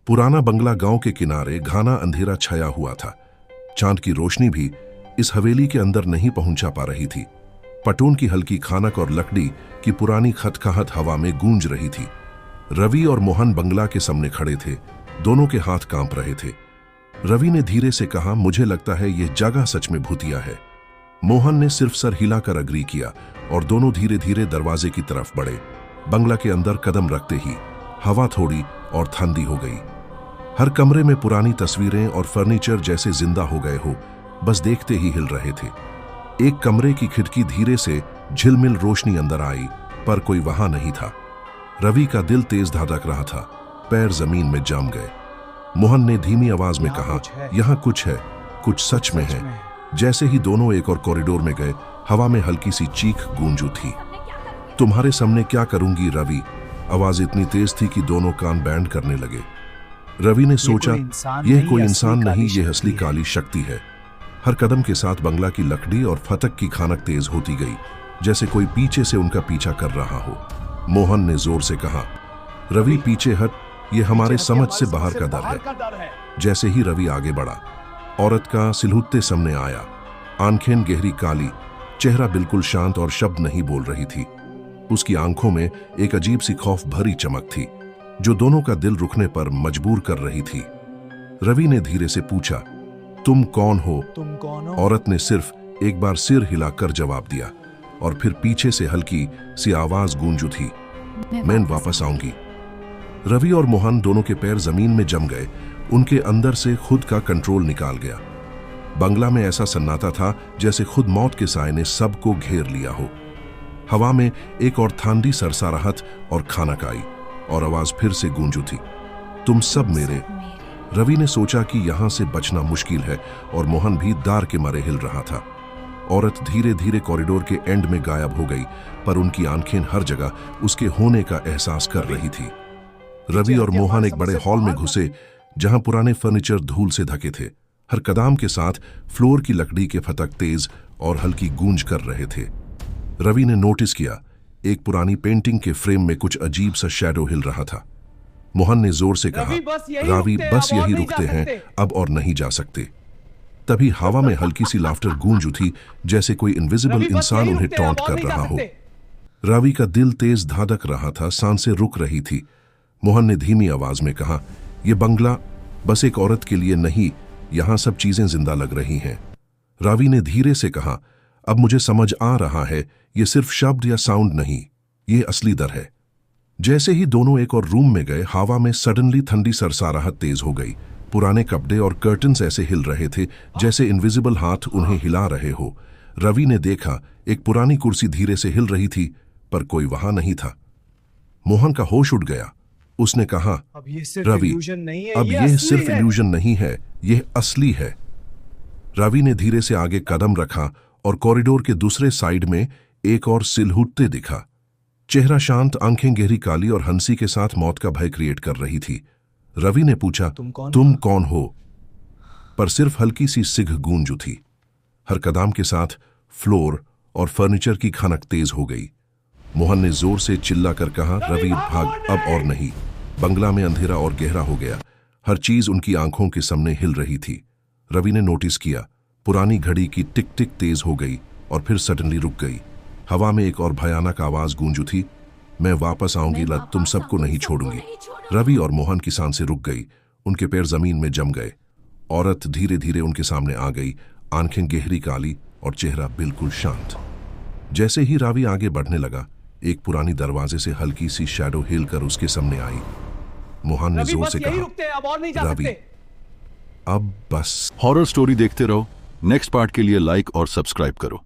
पुराना बंगला गांव के किनारे घना अंधेरा छाया हुआ था। चांद की रोशनी भी इस हवेली के अंदर नहीं पहुंचा पा रही थी। पटून की हल्की खानक और लकड़ी की पुरानी खटखटाहट हवा में गूंज रही थी। रवि और मोहन बंगला के सामने खड़े थे। दोनों के हाथ कांप रहे थे। रवि ने धीरे से कहा, मुझे लगता है यह जगह सच में भूतिया है। मोहन ने सिर्फ सर हिलाकर अग्री किया और दोनों धीरे धीरे दरवाजे की तरफ बढ़े। बंगला के अंदर कदम रखते ही हवा थोड़ी और ठंडी हो गई। हर कमरे में पुरानी तस्वीरें और फर्नीचर जैसे जिंदा हो गए हो, बस देखते ही हिल रहे थे। एक कमरे की खिड़की धीरे से झिलमिल रोशनी अंदर आई, पर कोई वहां नहीं था। रवि का दिल तेज धड़क रहा था, पैर जमीन में जम गए। मोहन ने धीमी आवाज में कहा, यहाँ कुछ है, कुछ सच में है। जैसे ही दोनों एक और कॉरिडोर में गए, हवा में हल्की सी चीख गूंज उठी। तुम्हारे सामने क्या करूंगी रवि? आवाज इतनी तेज थी कि दोनों कान बैंड करने लगे। रवि ने सोचा, यह कोई इंसान नहीं, यह असली काली शक्ति है। हर कदम के साथ बंगला की लकड़ी और फतक की खानक तेज होती गई, जैसे कोई पीछे से उनका पीछा कर रहा हो। मोहन ने जोर से कहा, रवि पीछे हट, यह हमारे समझ से बाहर का डर है। जैसे ही रवि आगे बढ़ा, औरत का सिलहुट्टे सामने आया। आंखें गहरी काली, चेहरा बिल्कुल शांत और शब्द नहीं बोल रही थी। उसकी आंखों में एक अजीब सी खौफ भरी चमक थी, जो दोनों का दिल रुकने पर मजबूर कर रही थी। रवि ने धीरे से पूछा, तुम कौन हो? औरत ने सिर्फ एक बार सिर हिलाकर जवाब दिया और फिर पीछे से हल्की सी आवाज गूंज उठी, मैं वापस आऊंगी। रवि और मोहन दोनों के पैर जमीन में जम गए। उनके अंदर से खुद का कंट्रोल निकाल गया। बंगला में ऐसा सन्नाटा था जैसे खुद मौत के साए ने सबको घेर लिया हो। हवा में एक और ठंडी सरसराहट और खानक आई और आवाज फिर से गूंज उठी, तुम सब मेरे। रवि ने सोचा कि यहां से बचना मुश्किल है और मोहन भी डर के मारे हिल रहा था। औरत धीरे धीरे कॉरिडोर के एंड में गायब हो गई, पर उनकी आंखें हर जगह उसके होने का एहसास कर रही थी। रवि और मोहन एक बड़े हॉल में घुसे, जहां पुराने फर्नीचर धूल से ढके थे। हर कदम के साथ फ्लोर की लकड़ी के फतक तेज और हल्की गूंज कर रहे थे। रवि ने नोटिस किया, एक पुरानी पेंटिंग के फ्रेम में कुछ अजीब सा शैडो हिल रहा था। मोहन ने जोर से कहा, रवि बस यही रुकते हैं, अब और नहीं जा सकते। तभी हवा में हल्की सी लाफ्टर गूंज उठी, जैसे कोई इनविजिबल इंसान उन्हें टॉन्ट कर रहा हो। रवि का दिल तेज धड़क रहा था, सांसें रुक रही थी। मोहन ने धीमी आवाज में कहा, यह बंगला बस एक औरत के लिए नहीं, यहां सब चीजें जिंदा लग रही हैं। रवि ने धीरे से कहा, अब मुझे समझ आ रहा है, यह सिर्फ शब्द या साउंड नहीं, यह असली डर है। जैसे ही दोनों एक और रूम में गए, हवा में सडनली ठंडी सरसराहट तेज हो गई। पुराने कपड़े और कर्टन्स ऐसे हिल रहे थे जैसे इनविजिबल हाथ उन्हें हिला रहे हो। रवि ने देखा, एक पुरानी कुर्सी धीरे से हिल रही थी, पर कोई वहां नहीं था। मोहन का होश उड़ गया। उसने कहा, रवि, अब यह सिर्फ इल्यूजन नहीं है, यह असली है। रवि ने धीरे से आगे कदम रखा और कॉरिडोर के दूसरे साइड में एक और सिलहुट्टे दिखा। चेहरा शांत, आंखें गहरी काली और हंसी के साथ मौत का भय क्रिएट कर रही थी। रवि ने पूछा, तुम कौन हो? पर सिर्फ हल्की सी सिग गूंज उठी। हर कदम के साथ फ्लोर और फर्नीचर की खनक तेज हो गई। मोहन ने जोर से चिल्लाकर कहा, रवि भाग, अब और नहीं। बंगला में अंधेरा और गहरा हो गया। हर चीज उनकी आंखों के सामने हिल रही थी। रवि ने नोटिस किया, पुरानी घड़ी की टिक टिक तेज हो गई और फिर सडनली रुक गई। हवा में एक और भयानक आवाज गूंज उठी, मैं वापस आऊंगी, तुम सबको नहीं छोड़ूंगी। रवि और मोहन की सांसें रुक गई। उनके पैर जमीन में जम गए। औरत धीरे धीरे उनके सामने आ गई, आंखें गहरी काली और चेहरा बिल्कुल शांत। जैसे ही रवि आगे बढ़ने लगा, एक पुरानी दरवाजे से हल्की सी शैडो हिलकर उसके सामने आई। मोहन ने जोर से कहा, रवि अब बस। हॉरर स्टोरी देखते रहो। नेक्स्ट पार्ट के लिए लाइक और सब्सक्राइब करो।